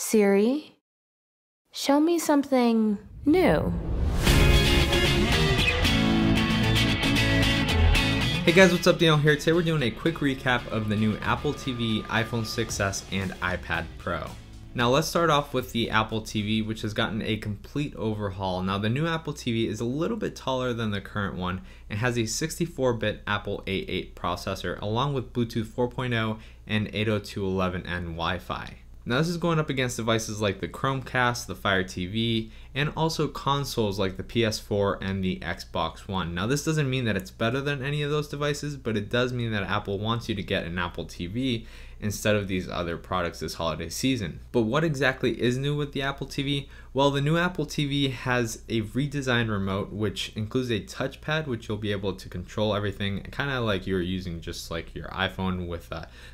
Siri, show me something new. Hey guys, what's up? Daniel here. Today we're doing a quick recap of the new Apple TV, iPhone 6s, and iPad Pro. Now let's start off with the Apple TV, which has gotten a complete overhaul. Now the new Apple TV is a little bit taller than the current one and has a 64-bit Apple A8 processor along with Bluetooth 4.0 and 802.11n Wi-Fi. Now this is going up against devices like the Chromecast, the Fire TV, and also consoles like the PS4 and the Xbox One. Now this doesn't mean that it's better than any of those devices, but it does mean that Apple wants you to get an Apple TV instead of these other products this holiday season. But what exactly is new with the Apple TV? Well, the new Apple TV has a redesigned remote, which includes a touchpad, which you'll be able to control everything, kind of like you're using just like your iPhone with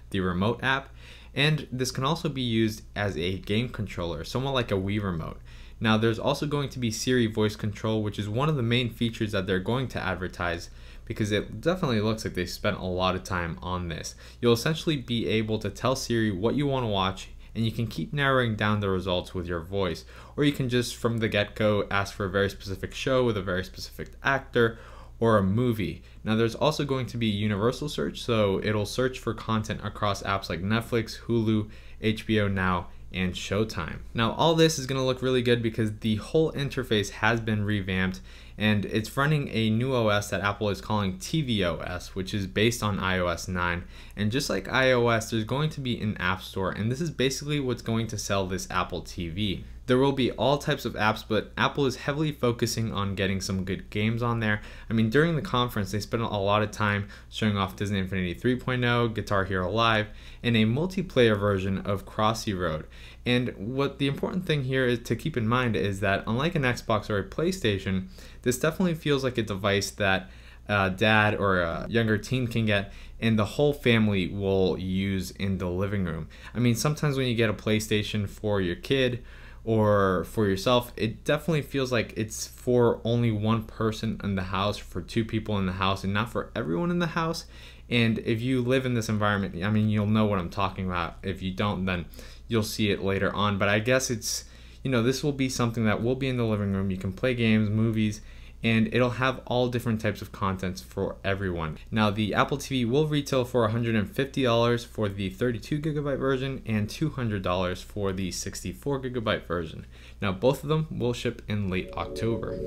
the remote app. And this can also be used as a game controller, somewhat like a Wii remote. Now there's also going to be Siri Voice Control, which is one of the main features that they're going to advertise because it definitely looks like they spent a lot of time on this. You'll essentially be able to tell Siri what you want to watch, and you can keep narrowing down the results with your voice. Or you can just from the get-go ask for a very specific show with a very specific actor, or a movie. Now there's also going to be universal search, so it'll search for content across apps like Netflix, Hulu, HBO Now, and Showtime. Now all this is going to look really good because the whole interface has been revamped and it's running a new OS that Apple is calling tvOS, which is based on iOS 9. And just like iOS, there's going to be an app store, and this is basically what's going to sell this Apple TV. There will be all types of apps, but Apple is heavily focusing on getting some good games on there. I mean, during the conference, they spent a lot of time showing off Disney Infinity 3.0, Guitar Hero Live, and a multiplayer version of Crossy Road. And what the important thing here is to keep in mind is that unlike an Xbox or a PlayStation, this definitely feels like a device that dad or a younger teen can get and the whole family will use in the living room. I mean, sometimes when you get a PlayStation for your kid or for yourself, it definitely feels like it's for only one person in the house, for two people in the house, and not for everyone in the house. And if you live in this environment, I mean, you'll know what I'm talking about. If you don't, then you'll see it later on. But I guess it's, you know, this will be something that will be in the living room. You can play games, movies, and it'll have all different types of contents for everyone. Now the Apple TV will retail for $150 for the 32GB version and $200 for the 64GB version. Now both of them will ship in late October.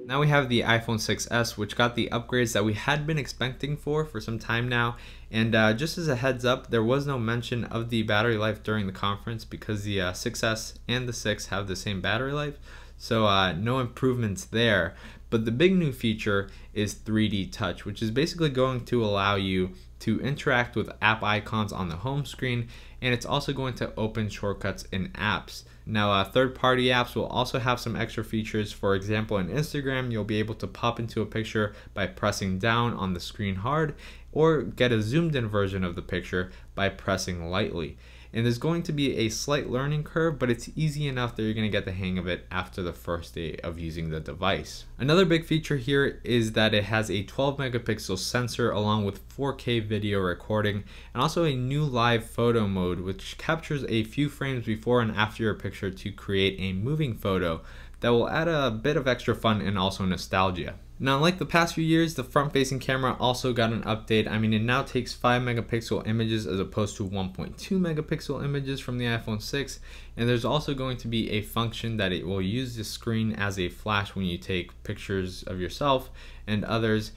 Now we have the iPhone 6s, which got the upgrades that we had been expecting for some time now. And just as a heads up, there was no mention of the battery life during the conference because the 6s and the 6 have the same battery life. So no improvements there. But the big new feature is 3D Touch, which is basically going to allow you to interact with app icons on the home screen, and it's also going to open shortcuts in apps. Now third-party apps will also have some extra features. For example, in Instagram, you'll be able to pop into a picture by pressing down on the screen hard, or get a zoomed-in version of the picture by pressing lightly. And there's going to be a slight learning curve, but it's easy enough that you're going to get the hang of it after the first day of using the device. Another big feature here is that it has a 12-megapixel sensor along with 4K video recording, and also a new live photo mode which captures a few frames before and after your picture to create a moving photo that will add a bit of extra fun and also nostalgia. Now, like the past few years, the front-facing camera also got an update. I mean, it now takes 5-megapixel images as opposed to 1.2-megapixel images from the iPhone 6. And there's also going to be a function that it will use the screen as a flash when you take pictures of yourself and others.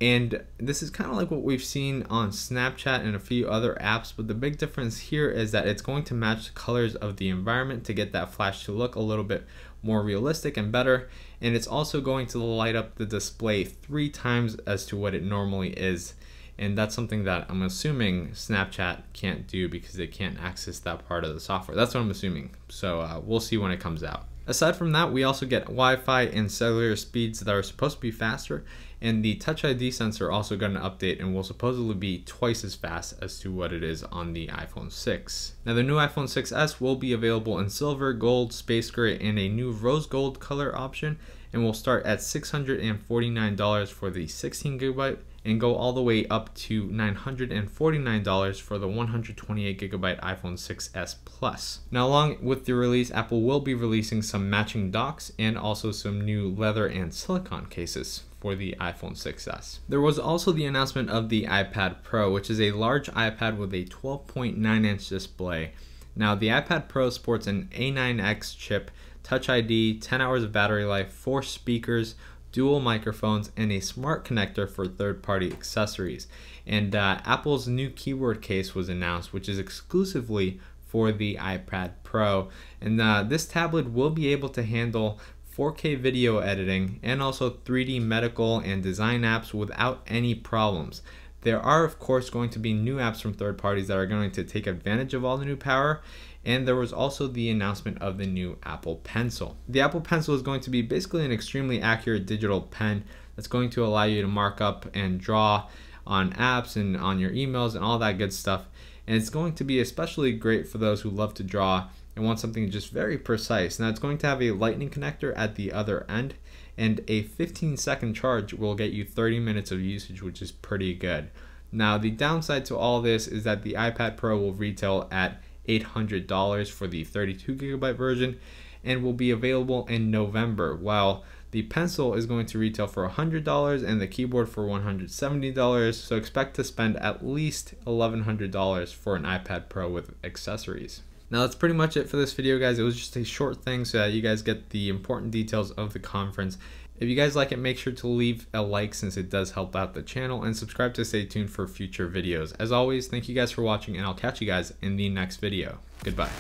And this is kind of like what we've seen on Snapchat and a few other apps, but the big difference here is that it's going to match the colors of the environment to get that flash to look a little bit more realistic and better. And it's also going to light up the display 3 times as to what it normally is. And that's something that I'm assuming Snapchat can't do because they can't access that part of the software. That's what I'm assuming. So we'll see when it comes out. Aside from that, we also get Wi-Fi and cellular speeds that are supposed to be faster, and the Touch ID sensor also got an update and will supposedly be twice as fast as to what it is on the iPhone 6. Now the new iPhone 6s will be available in silver, gold, space gray, and a new rose gold color option, and will start at $649 for the 16GB and go all the way up to $949 for the 128GB iPhone 6s Plus. Now, along with the release, Apple will be releasing some matching docks and also some new leather and silicone cases for the iPhone 6s. There was also the announcement of the iPad Pro, which is a large iPad with a 12.9-inch display. Now, the iPad Pro sports an A9X chip, Touch ID, 10 hours of battery life, 4 speakers, dual microphones, and a smart connector for third-party accessories. And Apple's new keyboard case was announced, which is exclusively for the iPad Pro. And this tablet will be able to handle 4K video editing and also 3D medical and design apps without any problems. There are, of course, going to be new apps from third parties that are going to take advantage of all the new power. And there was also the announcement of the new Apple Pencil. The Apple Pencil is going to be basically an extremely accurate digital pen that's going to allow you to mark up and draw on apps and on your emails and all that good stuff. And it's going to be especially great for those who love to draw and want something just very precise. Now, it's going to have a lightning connector at the other end, and a 15-second charge will get you 30 minutes of usage, which is pretty good. Now, the downside to all this is that the iPad Pro will retail at $800 for the 32GB version and will be available in November, while the Pencil is going to retail for $100 and the keyboard for $170. So expect to spend at least $1,100 for an iPad Pro with accessories. Now, that's pretty much it for this video, guys. It was just a short thing so that you guys get the important details of the conference. If you guys like it, make sure to leave a like since it does help out the channel, and subscribe to stay tuned for future videos. As always, thank you guys for watching, and I'll catch you guys in the next video. Goodbye.